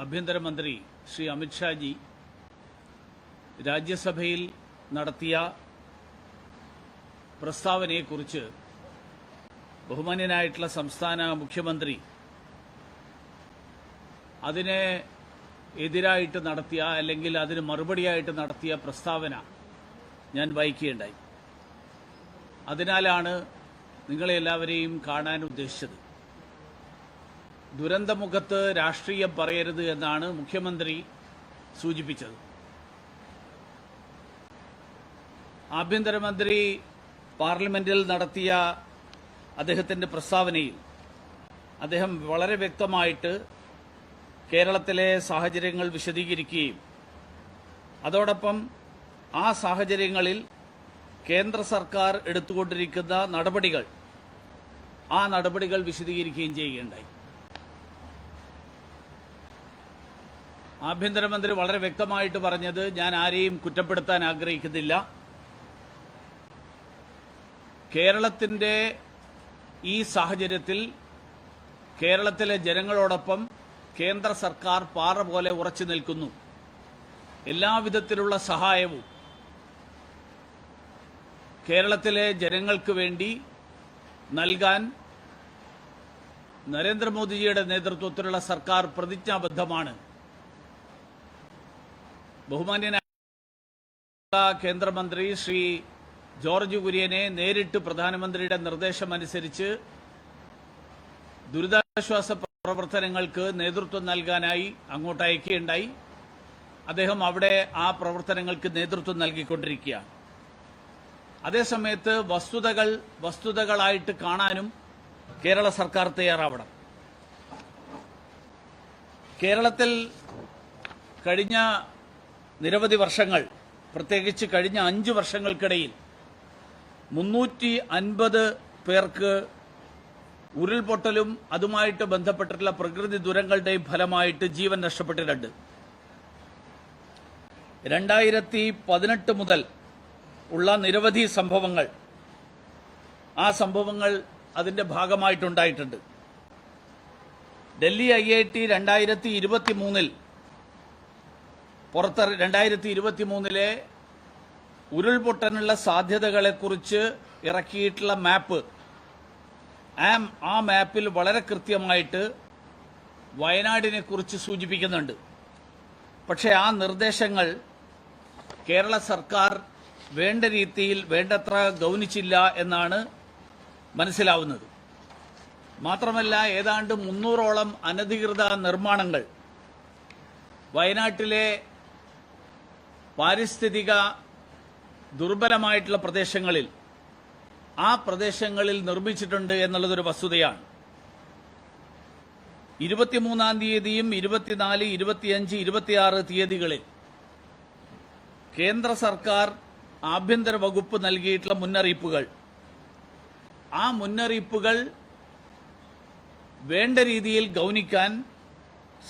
ആഭ്യന്തരമന്ത്രി ശ്രീ അമിത്ഷാജി രാജ്യസഭയിൽ നടത്തിയ പ്രസ്താവനയെക്കുറിച്ച് ബഹുമാന്യനായിട്ടുള്ള സംസ്ഥാന മുഖ്യമന്ത്രി അതിനെ എതിരായിട്ട് നടത്തിയ അല്ലെങ്കിൽ അതിന് മറുപടിയായിട്ട് നടത്തിയ പ്രസ്താവന ഞാൻ വായിക്കുകയുണ്ടായി. അതിനാലാണ് നിങ്ങളെ എല്ലാവരെയും കാണാൻ ഉദ്ദേശിച്ചത്. ദുരന്തമുഖത്ത് രാഷ്ട്രീയം പറയരുത് എന്നാണ് മുഖ്യമന്ത്രി സൂചിപ്പിച്ചത്. ആഭ്യന്തരമന്ത്രി പാർലമെന്റിൽ നടത്തിയ അദ്ദേഹത്തിന്റെ പ്രസ്താവനയിൽ അദ്ദേഹം വളരെ വ്യക്തമായിട്ട് കേരളത്തിലെ സാഹചര്യങ്ങൾ വിശദീകരിക്കുകയും അതോടൊപ്പം ആ സാഹചര്യങ്ങളിൽ കേന്ദ്ര സർക്കാർ എടുത്തുകൊണ്ടിരിക്കുന്ന നടപടികൾ വിശദീകരിക്കുകയും ചെയ്യുകയുണ്ടായി. ആഭ്യന്തരമന്ത്രി വളരെ വ്യക്തമായിട്ട് പറഞ്ഞത്, ഞാൻ ആരെയും കുറ്റപ്പെടുത്താൻ ആഗ്രഹിക്കുന്നില്ല. കേരളത്തിന്റെ ഈ സാഹചര്യത്തിൽ കേരളത്തിലെ ജനങ്ങളോടൊപ്പം കേന്ദ്ര സർക്കാർ പാറ പോലെ ഉറച്ചു നിൽക്കുന്നു. എല്ലാവിധത്തിലുള്ള സഹായവും കേരളത്തിലെ ജനങ്ങൾക്ക് വേണ്ടി നൽകാൻ നരേന്ദ്രമോദിജിയുടെ നേതൃത്വത്തിലുള്ള സർക്കാർ പ്രതിജ്ഞാബദ്ധമാണ്. ബഹുമാന്യനായ കേന്ദ്രമന്ത്രി ശ്രീ ജോർജ് കുര്യനെ നേരിട്ട് പ്രധാനമന്ത്രിയുടെ നിർദ്ദേശമനുസരിച്ച് ദുരിതാശ്വാസ പ്രവർത്തനങ്ങൾക്ക് നേതൃത്വം നൽകാനായി അങ്ങോട്ട് അയക്കുകയുണ്ടായി. അദ്ദേഹം അവിടെ ആ പ്രവർത്തനങ്ങൾക്ക് നേതൃത്വം നൽകിക്കൊണ്ടിരിക്കുകയാണ്. അതേസമയത്ത് വസ്തുതകളായിട്ട് കാണാനും കേരള സർക്കാർ തയ്യാറാവണം. കേരളത്തിൽ കഴിഞ്ഞ നിരവധി വർഷങ്ങൾ, പ്രത്യേകിച്ച് കഴിഞ്ഞ 5 വർഷങ്ങൾക്കിടയിൽ 350 പേർക്ക് ഉരുൾപൊട്ടലും അതുമായിട്ട് ബന്ധപ്പെട്ടിട്ടുള്ള പ്രകൃതി ദുരന്തങ്ങളുടെയും ഫലമായിട്ട് ജീവൻ നഷ്ടപ്പെട്ടിട്ടുണ്ട്. 2018 മുതൽ ഉള്ള നിരവധി സംഭവങ്ങൾ, ആ സംഭവങ്ങൾ അതിന്റെ ഭാഗമായിട്ടുണ്ടായിട്ടുണ്ട്. ഡൽഹി IIT 2023 ഉരുൾപൊട്ടലിനുള്ള സാധ്യതകളെക്കുറിച്ച് ഇറക്കിയിട്ടുള്ള മാപ്പ്, ആ മാപ്പിൽ വളരെ കൃത്യമായിട്ട് വയനാടിനെക്കുറിച്ച് സൂചിപ്പിക്കുന്നുണ്ട്. പക്ഷേ ആ നിർദ്ദേശങ്ങൾ കേരള സർക്കാർ വേണ്ട രീതിയിൽ വേണ്ടത്ര ഗൗനിച്ചില്ല എന്നാണ് മനസ്സിലാവുന്നത്. മാത്രമല്ല, ഏതാണ്ട് 300ഓളം അനധികൃത നിർമ്മാണങ്ങൾ വയനാട്ടിലെ പാരിസ്ഥിതിക ദുർബലമായിട്ടുള്ള പ്രദേശങ്ങളിൽ നിർമ്മിച്ചിട്ടുണ്ട് എന്നുള്ളതൊരു വസ്തുതയാണ്. 23-ാം തീയതിയും 24, 25, 26 തീയതികളിൽ കേന്ദ്ര സർക്കാർ ആഭ്യന്തര വകുപ്പ് നൽകിയിട്ടുള്ള മുന്നറിയിപ്പുകൾ വേണ്ട രീതിയിൽ ഗൗനിക്കാൻ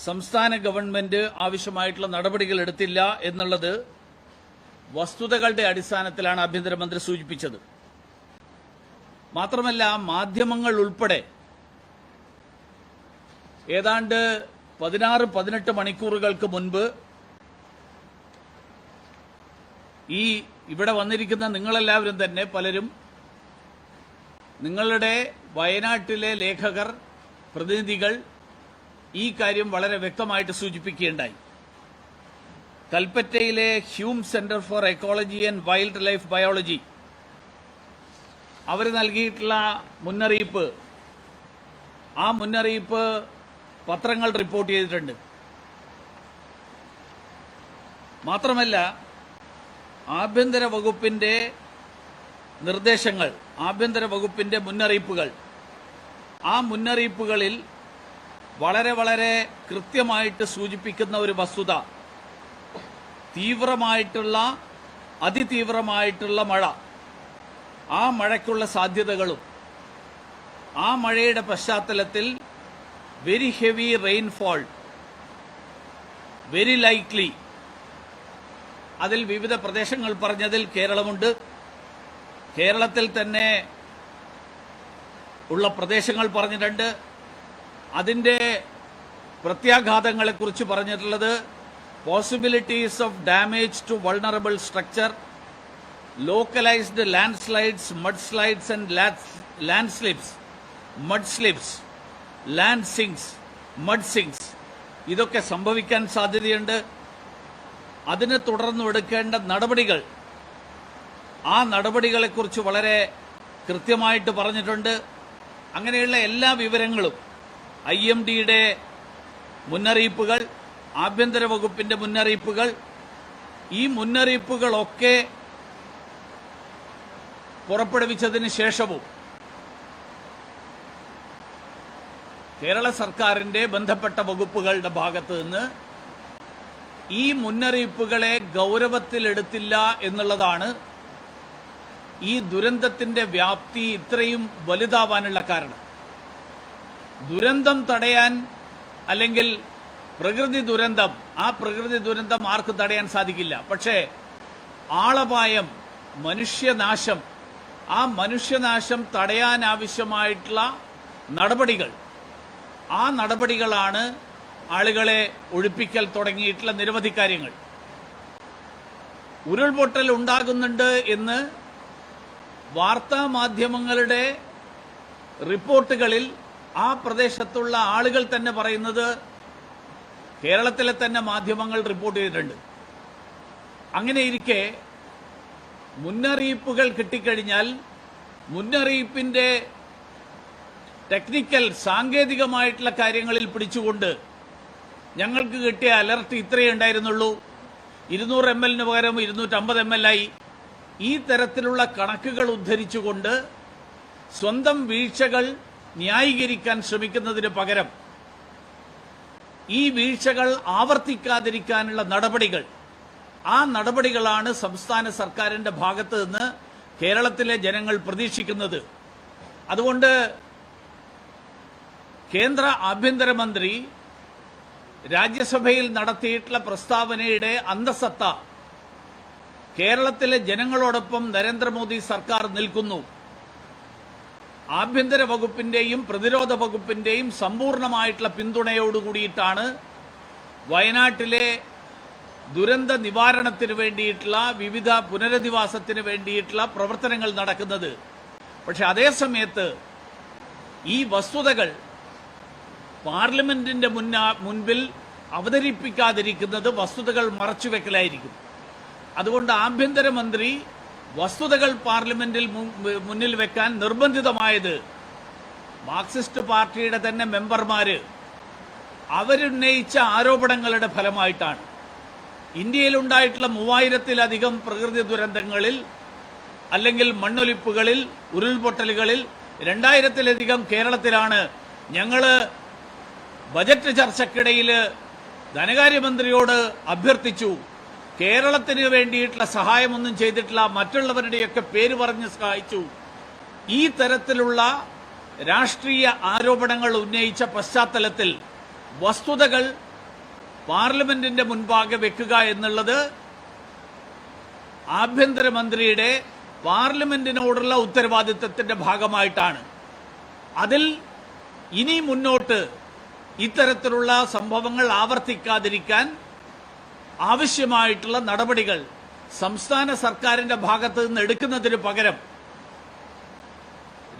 സംസ്ഥാന ഗവൺമെന്റ് ആവശ്യമായിട്ടുള്ള നടപടികൾ എടുത്തില്ല എന്നുള്ളത് വസ്തുതകളുടെ അടിസ്ഥാനത്തിലാണ് ആഭ്യന്തരമന്ത്രി സൂചിപ്പിച്ചത്. മാത്രമല്ല, മാധ്യമങ്ങൾ ഉൾപ്പെടെ ഏതാണ്ട് 16-18 മണിക്കൂറുകൾക്ക് മുൻപ് ഇവിടെ വന്നിരിക്കുന്ന നിങ്ങളെല്ലാവരും തന്നെ പലരും നിങ്ങളുടെ വയനാട്ടിലെ ലേഖകർ, പ്രതിനിധികൾ ഈ കാര്യം വളരെ വ്യക്തമായിട്ട് സൂചിപ്പിക്കുകയുണ്ടായി. കൽപ്പറ്റയിലെ Hume centre for ecology and wildlife biology അവർ നൽകിയിട്ടുള്ള മുന്നറിയിപ്പ് പത്രങ്ങൾ റിപ്പോർട്ട് ചെയ്തിട്ടുണ്ട്. മാത്രമല്ല, ആഭ്യന്തര വകുപ്പിന്റെ നിർദ്ദേശങ്ങൾ, ആഭ്യന്തര വകുപ്പിന്റെ മുന്നറിയിപ്പുകളിൽ വളരെ വളരെ കൃത്യമായിട്ട് സൂചിപ്പിക്കുന്ന ഒരു വസ്തുത, അതിതീവ്രമായിട്ടുള്ള മഴ, ആ മഴയ്ക്കുള്ള സാധ്യതകളും ആ മഴയുടെ പശ്ചാത്തലത്തിൽ very heavy rainfall, very likely, അതിൽ വിവിധ പ്രദേശങ്ങൾ പറഞ്ഞതിൽ കേരളമുണ്ട്. കേരളത്തിൽ തന്നെ ഉള്ള പ്രദേശങ്ങൾ പറഞ്ഞിട്ടുണ്ട്. അതിന്റെ പ്രത്യാഘാതങ്ങളെക്കുറിച്ച് പറഞ്ഞിട്ടുള്ളത് possibilities of damage to vulnerable structure, localised land slides, mud slides and land slips, mud slips, land sinks, mud sinks, ഇതൊക്കെ സംഭവിക്കാൻ സാധ്യതയുണ്ട്. അതിനെ തുടർന്ന് എടുക്കേണ്ട നടപടികൾ, ആ നടപടികളെക്കുറിച്ച് വളരെ കൃത്യമായിട്ട് പറഞ്ഞിട്ടുണ്ട്. അങ്ങനെയുള്ള എല്ലാ വിവരങ്ങളും IMDയുടെ മുന്നറിയിപ്പുകൾ, ആഭ്യന്തര വകുപ്പിന്റെ മുന്നറിയിപ്പുകൾ, ഈ മുന്നറിയിപ്പുകളൊക്കെ പുറപ്പെടുവിച്ചതിന് ശേഷവും കേരള സർക്കാരിന്റെ ബന്ധപ്പെട്ട വകുപ്പുകളുടെ ഭാഗത്ത് നിന്ന് ഈ മുന്നറിയിപ്പുകളെ ഗൗരവത്തിലെടുത്തില്ല എന്നുള്ളതാണ് ഈ ദുരന്തത്തിന്റെ വ്യാപ്തി ഇത്രയും വലുതാവാനുള്ള കാരണം. ദുരന്തം തടയാൻ, അല്ലെങ്കിൽ പ്രകൃതി ദുരന്തം, ആ പ്രകൃതി ദുരന്തം ആർക്ക് തടയാൻ സാധിക്കില്ല. പക്ഷേ ആളപായം, മനുഷ്യനാശം, ആ മനുഷ്യനാശം തടയാനാവശ്യമായിട്ടുള്ള നടപടികൾ, ആ നടപടികളാണ് ആളുകളെ ഒഴിപ്പിക്കൽ തുടങ്ങിയിട്ടുള്ള നിരവധി കാര്യങ്ങൾ. ഉരുൾപൊട്ടൽ ഉണ്ടാകുന്നുണ്ട് എന്ന് വാർത്താ മാധ്യമങ്ങളുടെ റിപ്പോർട്ടുകളിൽ ആ പ്രദേശത്തുള്ള ആളുകൾ തന്നെ പറയുന്നത് കേരളത്തിലെ തന്നെ മാധ്യമങ്ങൾ റിപ്പോർട്ട് ചെയ്തിട്ടുണ്ട്. അങ്ങനെയിരിക്കെ മുന്നറിയിപ്പുകൾ കിട്ടിക്കഴിഞ്ഞാൽ മുന്നറിയിപ്പിന്റെ ടെക്നിക്കൽ, സാങ്കേതികമായിട്ടുള്ള കാര്യങ്ങളിൽ പിടിച്ചുകൊണ്ട് ഞങ്ങൾക്ക് കിട്ടിയ അലർട്ട് ഇത്രയേ ഉണ്ടായിരുന്നുള്ളൂ, 200 ml പകരം 250 ml ആയി, ഈ തരത്തിലുള്ള കണക്കുകൾ ഉദ്ധരിച്ചുകൊണ്ട് സ്വന്തം വീഴ്ചകൾ ന്യായീകരിക്കാൻ ശ്രമിക്കുന്നതിന് പകരം ഈ വീഴ്ചകൾ ആവർത്തിക്കാതിരിക്കാനുള്ള നടപടികൾ, ആ നടപടികളാണ് സംസ്ഥാന സർക്കാരിന്റെ ഭാഗത്ത് നിന്ന് കേരളത്തിലെ ജനങ്ങൾ പ്രതീക്ഷിക്കുന്നത്. അതുകൊണ്ട് കേന്ദ്ര ആഭ്യന്തരമന്ത്രി രാജ്യസഭയിൽ നടത്തിയിട്ടുള്ള പ്രസ്താവനയുടെ അന്തസത്ത, കേരളത്തിലെ ജനങ്ങളോടൊപ്പം നരേന്ദ്രമോദി സർക്കാർ നിൽക്കുന്നു, ആഭ്യന്തര വകുപ്പിന്റെയും പ്രതിരോധ വകുപ്പിന്റെയും സമ്പൂർണമായിട്ടുള്ള പിന്തുണയോടുകൂടിയിട്ടാണ് വയനാട്ടിലെ ദുരന്ത നിവാരണത്തിന് വേണ്ടിയിട്ടുള്ള, വിവിധ പുനരധിവാസത്തിന് വേണ്ടിയിട്ടുള്ള പ്രവർത്തനങ്ങൾ നടക്കുന്നത്. പക്ഷെ അതേസമയത്ത് ഈ വസ്തുതകൾ പാർലമെന്റിന്റെ മുൻപിൽ അവതരിപ്പിക്കാതിരിക്കുന്നത് വസ്തുതകൾ മറച്ചുവെക്കലായിരിക്കും. അതുകൊണ്ട് ആഭ്യന്തരമന്ത്രി വസ്തുതകൾ പാർലമെന്റിൽ മുന്നിൽ വെക്കാൻ നിർബന്ധിതമായത് മാർക്സിസ്റ്റ് പാർട്ടിയുടെ തന്നെ മെമ്പർമാര് അവരുന്നയിച്ച ആരോപണങ്ങളുടെ ഫലമായിട്ടാണ്. ഇന്ത്യയിലുണ്ടായിട്ടുള്ള 3000-ലധികം പ്രകൃതി ദുരന്തങ്ങളിൽ, അല്ലെങ്കിൽ മണ്ണൊലിപ്പുകളിൽ, ഉരുൾപൊട്ടലുകളിൽ 2000-ലധികം കേരളത്തിലാണ്. ഞങ്ങള് ബജറ്റ് ചർച്ചയ്ക്കിടയിൽ ധനകാര്യമന്ത്രിയോട് അഭ്യർത്ഥിച്ചു, കേരളത്തിന് വേണ്ടിയിട്ടുള്ള സഹായമൊന്നും ചെയ്തിട്ടില്ല, മറ്റുള്ളവരുടെയൊക്കെ പേര് പറഞ്ഞ് സഹായിച്ചു. ഈ തരത്തിലുള്ള രാഷ്ട്രീയ ആരോപണങ്ങൾ ഉന്നയിച്ച പശ്ചാത്തലത്തിൽ വസ്തുതകൾ പാർലമെന്റിന്റെ മുൻപാകെ വെക്കുക എന്നുള്ളത് ആഭ്യന്തരമന്ത്രിയുടെ പാർലമെന്റിനോടുള്ള ഉത്തരവാദിത്തത്തിന്റെ ഭാഗമായിട്ടാണ്. അതിൽ ഇനി മുന്നോട്ട് ഇത്തരത്തിലുള്ള സംഭവങ്ങൾ ആവർത്തിക്കാതിരിക്കാൻ ആവശ്യമായിട്ടുള്ള നടപടികൾ സംസ്ഥാന സർക്കാരിന്റെ ഭാഗത്ത് നിന്ന് എടുക്കുന്നതിന് പകരം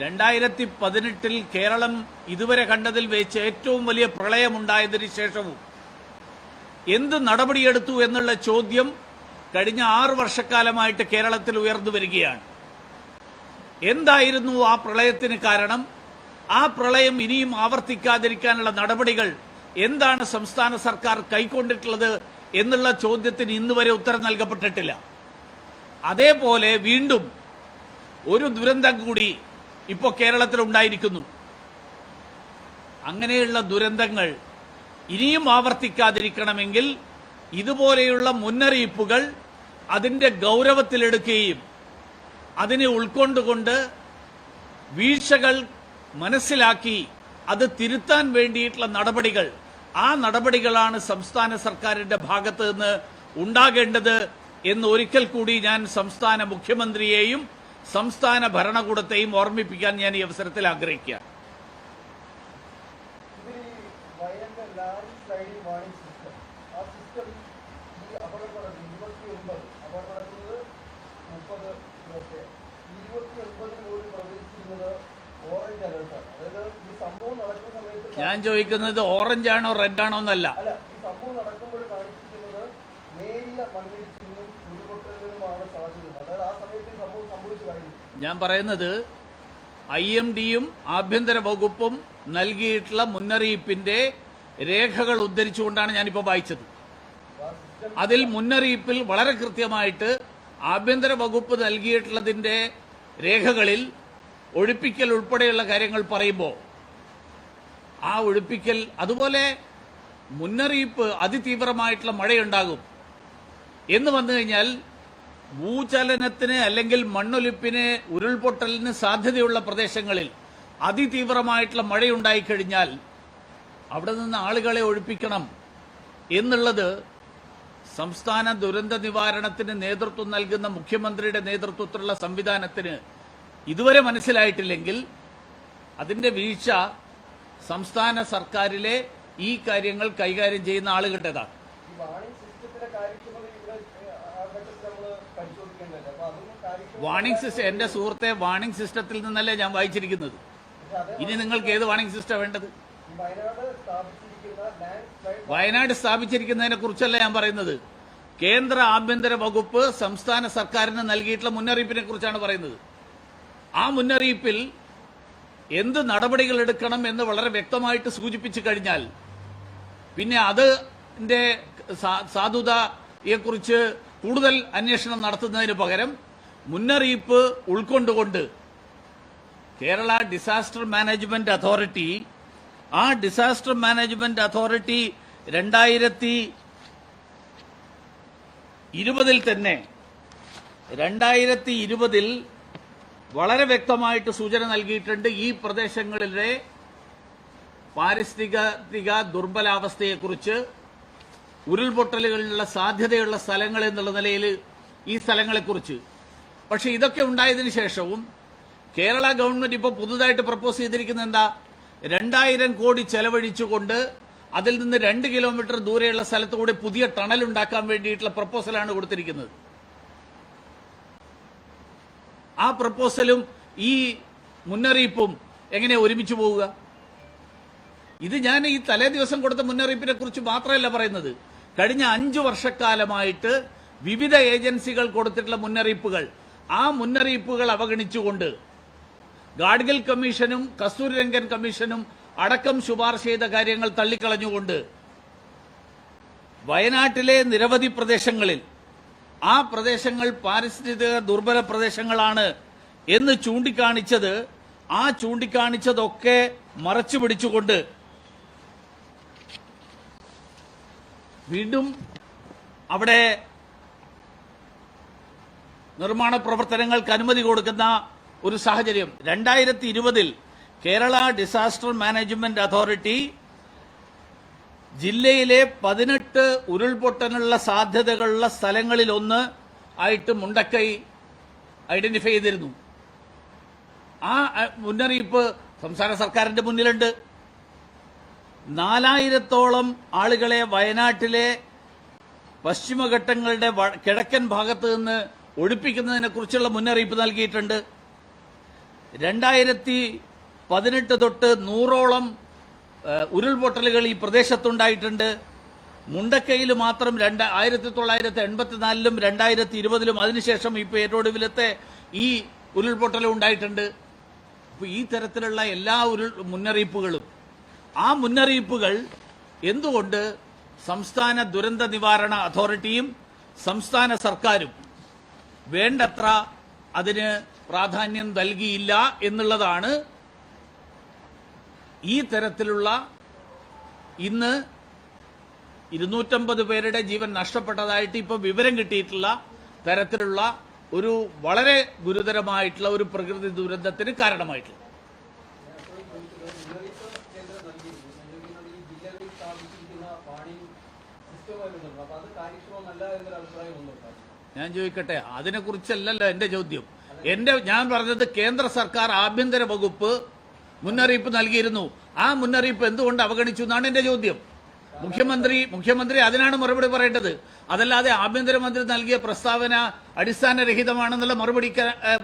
2018 കേരളം ഇതുവരെ കണ്ടതിൽ വെച്ച് ഏറ്റവും വലിയ പ്രളയമുണ്ടായതിനു ശേഷവും എന്ത് നടപടിയെടുത്തു എന്നുള്ള ചോദ്യം കഴിഞ്ഞ 6 വർഷക്കാലമായിട്ട് കേരളത്തിൽ ഉയർന്നു വരികയാണ്. എന്തായിരുന്നു ആ പ്രളയത്തിന് കാരണം? ആ പ്രളയം ഇനിയും ആവർത്തിക്കാതിരിക്കാനുള്ള നടപടികൾ എന്താണ് സംസ്ഥാന സർക്കാർ കൈക്കൊണ്ടിട്ടുള്ളത് എന്നുള്ള ചോദ്യത്തിന് ഇന്നുവരെ ഉത്തരം നൽകപ്പെട്ടിട്ടില്ല. അതേപോലെ വീണ്ടും ഒരു ദുരന്തം കൂടി ഇപ്പോൾ കേരളത്തിൽ ഉണ്ടായിരിക്കുന്നു. അങ്ങനെയുള്ള ദുരന്തങ്ങൾ ഇനിയും ആവർത്തിക്കാതിരിക്കണമെങ്കിൽ ഇതുപോലെയുള്ള മുന്നറിയിപ്പുകൾ അതിന്റെ ഗൗരവത്തിലെടുക്കുകയും അതിനെ ഉൾക്കൊണ്ടുകൊണ്ട് വീഴ്ചകൾ മനസ്സിലാക്കി അത് തിരുത്താൻ വേണ്ടിയിട്ടുള്ള നടപടികൾ, ആ നടപടികളാണ് സംസ്ഥാന സർക്കാരിന്റെ ഭാഗത്ത് നിന്ന് ഉണ്ടാകേണ്ടത് എന്ന് ഒരിക്കൽ കൂടി ഞാൻ സംസ്ഥാന മുഖ്യമന്ത്രിയെയും സംസ്ഥാന ഭരണകൂടത്തെയും ഓർമ്മിപ്പിക്കാൻ ഞാൻ ഈ അവസരത്തിൽ ആഗ്രഹിക്കുകയാണ്. ആ സിസ്റ്റം ഈ അപകടം 29 അപകടം നടക്കുന്നത് 30 ഒക്കെ 29 പോലും പ്രവചിച്ചിരുന്നത് ഓറഞ്ച് അലർട്ടാണ്. അതായത് ഈ സംഭവം നടക്കുന്ന സമയത്ത് ഞാൻ ചോദിക്കുന്നത് ഓറഞ്ച് ആണോ റെഡ് ആണോ എന്നല്ല. അല്ല, ഈ സംഭവം നടക്കുമ്പോൾ കാണിച്ചിരിക്കുന്നത് നേരിയ മണ്ണിടിച്ചിലിനും ഉരുൾപൊട്ടലിനുമാണ് സാധ്യത. അതായത് ആ സമയത്ത് സംഭവം സംഭവിച്ചു കഴിഞ്ഞു. ഞാൻ പറയുന്നത് IMDയും ആഭ്യന്തര വകുപ്പും നൽകിയിട്ടുള്ള മുന്നറിയിപ്പിന്റെ രേഖകൾ ഉദ്ധരിച്ചുകൊണ്ടാണ് ഞാനിപ്പോൾ വായിച്ചത്. അതിൽ മുന്നറിയിപ്പിൽ വളരെ കൃത്യമായിട്ട് ആഭ്യന്തര വകുപ്പ് നൽകിയിട്ടുള്ളതിന്റെ രേഖകളിൽ ഒഴിപ്പിക്കൽ ഉൾപ്പെടെയുള്ള കാര്യങ്ങൾ പറയുമ്പോൾ ആ ഒഴിപ്പിക്കൽ, അതുപോലെ മുന്നറിയിപ്പ് അതിതീവ്രമായിട്ടുള്ള മഴയുണ്ടാകും എന്ന് വന്നു കഴിഞ്ഞാൽ ഭൂചലനത്തിന് അല്ലെങ്കിൽ മണ്ണൊലിപ്പിന് ഉരുൾപൊട്ടലിന് സാധ്യതയുള്ള പ്രദേശങ്ങളിൽ അതിതീവ്രമായിട്ടുള്ള മഴയുണ്ടായിക്കഴിഞ്ഞാൽ അവിടെ നിന്ന് ആളുകളെ ഒഴിപ്പിക്കണം എന്നുള്ളത് സംസ്ഥാന ദുരന്ത നിവാരണത്തിന് നേതൃത്വം നൽകുന്ന മുഖ്യമന്ത്രിയുടെ നേതൃത്വത്തിലുള്ള സംവിധാനത്തിന് ഇതുവരെ മനസ്സിലായിട്ടില്ലെങ്കിൽ അതിന്റെ വീഴ്ച സംസ്ഥാന സർക്കാരിലെ ഈ കാര്യങ്ങൾ കൈകാര്യം ചെയ്യുന്ന ആളുകളുടേതാണ്. വാണിംഗ് സിസ്റ്റം, എന്റെ സുഹൃത്തെ, വാണിംഗ് സിസ്റ്റത്തിൽ നിന്നല്ലേ ഞാൻ വായിച്ചിരിക്കുന്നത്. ഇനി നിങ്ങൾക്ക് ഏത് വാണിംഗ് സിസ്റ്റം വേണ്ടത്? വയനാട് സ്ഥാപിച്ചിരിക്കുന്നതിനെ കുറിച്ചല്ല ഞാൻ പറയുന്നത്. കേന്ദ്ര ആഭ്യന്തര വകുപ്പ് സംസ്ഥാന സർക്കാരിന് നൽകിയിട്ടുള്ള മുന്നറിയിപ്പിനെ കുറിച്ചാണ് പറയുന്നത്. ആ മുന്നറിയിപ്പിൽ എന്ത് നടപടികൾ എടുക്കണം എന്ന് വളരെ വ്യക്തമായിട്ട് സൂചിപ്പിച്ചു കഴിഞ്ഞാൽ പിന്നെ അതിന്റെ സാധുതയെക്കുറിച്ച് കൂടുതൽ അന്വേഷണം നടത്തുന്നതിന് പകരം മുന്നറിയിപ്പ് ഉൾക്കൊണ്ടുകൊണ്ട് കേരള ഡിസാസ്റ്റർ മാനേജ്മെന്റ് അതോറിറ്റി, ആ ഡിസാസ്റ്റർ മാനേജ്മെന്റ് അതോറിറ്റി 2020 തന്നെ 2020 വളരെ വ്യക്തമായിട്ട് സൂചന നൽകിയിട്ടുണ്ട്. ഈ പ്രദേശങ്ങളിലെ പാരിസ്ഥിതിക ദുർബലാവസ്ഥയെക്കുറിച്ച്, ഉരുൾപൊട്ടലുകളിലുള്ള സാധ്യതയുള്ള സ്ഥലങ്ങൾ എന്നുള്ള നിലയിൽ ഈ സ്ഥലങ്ങളെക്കുറിച്ച്. പക്ഷെ ഇതൊക്കെ ഉണ്ടായതിനു ശേഷവും കേരള ഗവൺമെന്റ് ഇപ്പോൾ പുതുതായിട്ട് പ്രപ്പോസ് ചെയ്തിരിക്കുന്നത് എന്താ? 2000 കോടി ചെലവഴിച്ചുകൊണ്ട് അതിൽ നിന്ന് 2 കിലോമീറ്റർ ദൂരെയുള്ള സ്ഥലത്തുകൂടി പുതിയ ടണൽ ഉണ്ടാക്കാൻ വേണ്ടിയിട്ടുള്ള പ്രപ്പോസലാണ് കൊടുത്തിരിക്കുന്നത്. ആ പ്രപ്പോസലും ഈ മുന്നറിയിപ്പും എങ്ങനെ ഒരുമിച്ച് പോവുക? ഇത് ഞാൻ ഈ തലേ ദിവസം കൊടുത്ത മുന്നറിയിപ്പിനെ കുറിച്ച് മാത്രമല്ല പറയുന്നത്. കഴിഞ്ഞ 5 വർഷക്കാലമായിട്ട് വിവിധ ഏജൻസികൾ കൊടുത്തിട്ടുള്ള മുന്നറിയിപ്പുകൾ, ആ മുന്നറിയിപ്പുകൾ അവഗണിച്ചുകൊണ്ട് ഗാഡ്ഗിൽ കമ്മീഷനും കസ്തൂരിരംഗൻ കമ്മീഷനും അടക്കം ശുപാർശ ചെയ്ത കാര്യങ്ങൾ തള്ളിക്കളഞ്ഞുകൊണ്ട് വയനാട്ടിലെ നിരവധി പ്രദേശങ്ങളിൽ ആ പ്രദേശങ്ങൾ പാരിസ്ഥിതിക ദുർബല പ്രദേശങ്ങളാണ് എന്ന് ചൂണ്ടിക്കാണിച്ചത്, ആ ചൂണ്ടിക്കാണിച്ചതൊക്കെ മറച്ചു പിടിച്ചുകൊണ്ട് വീണ്ടും അവിടെ നിർമ്മാണ പ്രവർത്തനങ്ങൾക്ക് അനുമതി കൊടുക്കുന്ന ഒരു സാഹചര്യം 2020 കേരള ഡിസാസ്റ്റർ മാനേജ്മെന്റ് അതോറിറ്റി ജില്ലയിലെ 18 ഉരുൾപൊട്ടലുള്ള സാധ്യതകളുള്ള സ്ഥലങ്ങളിലൊന്ന് ആയിട്ട് മുണ്ടക്കൈ ഐഡന്റിഫൈ ചെയ്തിരുന്നു. ആ മുന്നറിയിപ്പ് സംസ്ഥാന സർക്കാരിന്റെ മുന്നിലുണ്ട്. 4000-ഓളം ആളുകളെ വയനാട്ടിലെ പശ്ചിമഘട്ടങ്ങളുടെ കിഴക്കൻ ഭാഗത്ത് നിന്ന് ഒഴിപ്പിക്കുന്നതിനെ കുറിച്ചുള്ള മുന്നറിയിപ്പ് നൽകിയിട്ടുണ്ട്. 2018 തൊട്ട് 100ഓളം ഉരുൾപൊട്ടലുകൾ ഈ പ്രദേശത്തുണ്ടായിട്ടുണ്ട്. മുണ്ടക്കയിൽ മാത്രം 1984-ലും 2020-ലും അതിനുശേഷം ഇപ്പോൾ ഏറ്റവും ഒടുവിലത്തെ ഈ ഉരുൾപൊട്ടലും ഉണ്ടായിട്ടുണ്ട്. അപ്പോൾ ഈ തരത്തിലുള്ള എല്ലാ മുന്നറിയിപ്പുകളും, ആ മുന്നറിയിപ്പുകൾ എന്തുകൊണ്ട് സംസ്ഥാന ദുരന്ത നിവാരണ അതോറിറ്റിയും സംസ്ഥാന സർക്കാരും വേണ്ടത്ര അതിന് പ്രാധാന്യം നൽകിയില്ല എന്നുള്ളതാണ് ഈ തരത്തിലുള്ള ഇന്ന് 250 പേരുടെ ജീവൻ നഷ്ടപ്പെട്ടതായിട്ട് ഇപ്പോൾ വിവരം കിട്ടിയിട്ടുള്ള തരത്തിലുള്ള ഒരു വളരെ ഗുരുതരമായിട്ടുള്ള ഒരു പ്രകൃതി ദുരന്തത്തിന് കാരണമായിട്ടുള്ളത്. ഞാൻ ചോദിക്കട്ടെ, അതിനെക്കുറിച്ചല്ലല്ലോ എന്റെ ചോദ്യം. ഞാൻ പറഞ്ഞത് കേന്ദ്ര സർക്കാർ ആഭ്യന്തര വകുപ്പ് മുന്നറിയിപ്പ് നൽകിയിരുന്നു. ആ മുന്നറിയിപ്പ് എന്തുകൊണ്ട് അവഗണിച്ചു എന്നാണ് എന്റെ ചോദ്യം. മുഖ്യമന്ത്രി അതിനാണ് മറുപടി പറയേണ്ടത്. അതല്ലാതെ ആഭ്യന്തരമന്ത്രി നൽകിയ പ്രസ്താവന അടിസ്ഥാനരഹിതമാണെന്നുള്ള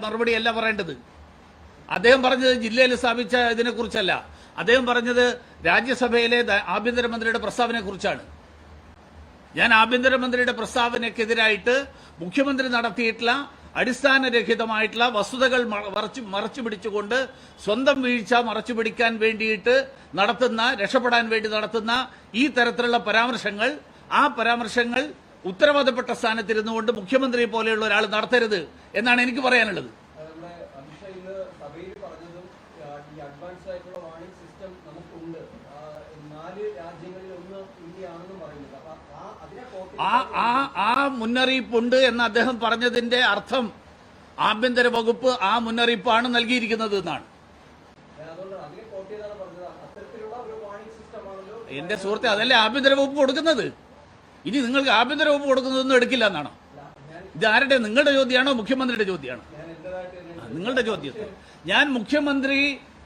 മറുപടിയല്ല പറയേണ്ടത്. അദ്ദേഹം പറഞ്ഞത് ജില്ലയിൽ സ്ഥാപിച്ച ഇതിനെക്കുറിച്ചല്ല. അദ്ദേഹം പറഞ്ഞത് രാജ്യസഭയിലെ ആഭ്യന്തരമന്ത്രിയുടെ പ്രസ്താവനയെ കുറിച്ചാണ്. ഞാൻ ആഭ്യന്തരമന്ത്രിയുടെ പ്രസ്താവനയ്ക്കെതിരായിട്ട് മുഖ്യമന്ത്രി നടത്തിയിട്ടുള്ള അടിസ്ഥാനരഹിതമായിട്ടുള്ള വസ്തുതകൾ മറച്ചു പിടിച്ചുകൊണ്ട് സ്വന്തം വീഴ്ച മറച്ചു പിടിക്കാൻ വേണ്ടിയിട്ട് രക്ഷപ്പെടാൻ വേണ്ടി നടത്തുന്ന ഈ തരത്തിലുള്ള പരാമർശങ്ങൾ ഉത്തരവാദപ്പെട്ട സ്ഥാനത്തിരുന്നുകൊണ്ട് മുഖ്യമന്ത്രിയെ പോലെയുള്ള ഒരാൾ നടത്തരുത് എന്നാണ് എനിക്ക് പറയാനുള്ളത്. നമ്മുടെ അമിത്ഷാ ഇന്ന് സഭയിൽ പറഞ്ഞതും ഈ അഡ്വാൻസ് ആയിട്ടുള്ള വാർണിംഗ് സിസ്റ്റം നമുക്കുണ്ട്, 4 രാജ്യങ്ങളിൽ ഒന്ന് ഇന്ത്യയാണെന്നും പറയുന്നത്. അപ്പൊ അതിനെ ആ മുന്നറിയിപ്പുണ്ട് എന്ന് അദ്ദേഹം പറഞ്ഞതിന്റെ അർത്ഥം ആഭ്യന്തര വകുപ്പ് ആ മുന്നറിയിപ്പാണ് നൽകിയിരിക്കുന്നത് എന്നാണ്. എന്റെ സുഹൃത്തെ, അതല്ലേ ആഭ്യന്തര വകുപ്പ് കൊടുക്കുന്നത്. ഇനി നിങ്ങൾക്ക് ആഭ്യന്തര വകുപ്പ് കൊടുക്കുന്നതൊന്നും എടുക്കില്ല എന്നാണോ? ഇതാരുടെ, നിങ്ങളുടെ ചോദ്യമാണോ മുഖ്യമന്ത്രിയുടെ ചോദ്യമാണോ? നിങ്ങളുടെ ചോദ്യത്തെ ഞാൻ മുഖ്യമന്ത്രി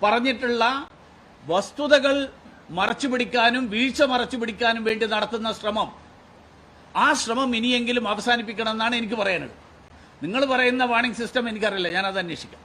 പറഞ്ഞിട്ടുള്ള വസ്തുതകൾ മറച്ചുപിടിക്കാനും വീഴ്ച മറച്ചുപിടിക്കാനും വേണ്ടി നടത്തുന്ന ആ ശ്രമം ഇനിയെങ്കിലും അവസാനിപ്പിക്കണം എന്നാണ് എനിക്ക് പറയാനുള്ളത്. നിങ്ങൾ പറയുന്ന വാർണിംഗ് സിസ്റ്റം എനിക്കറിയില്ല, ഞാനത് അന്വേഷിക്കാം.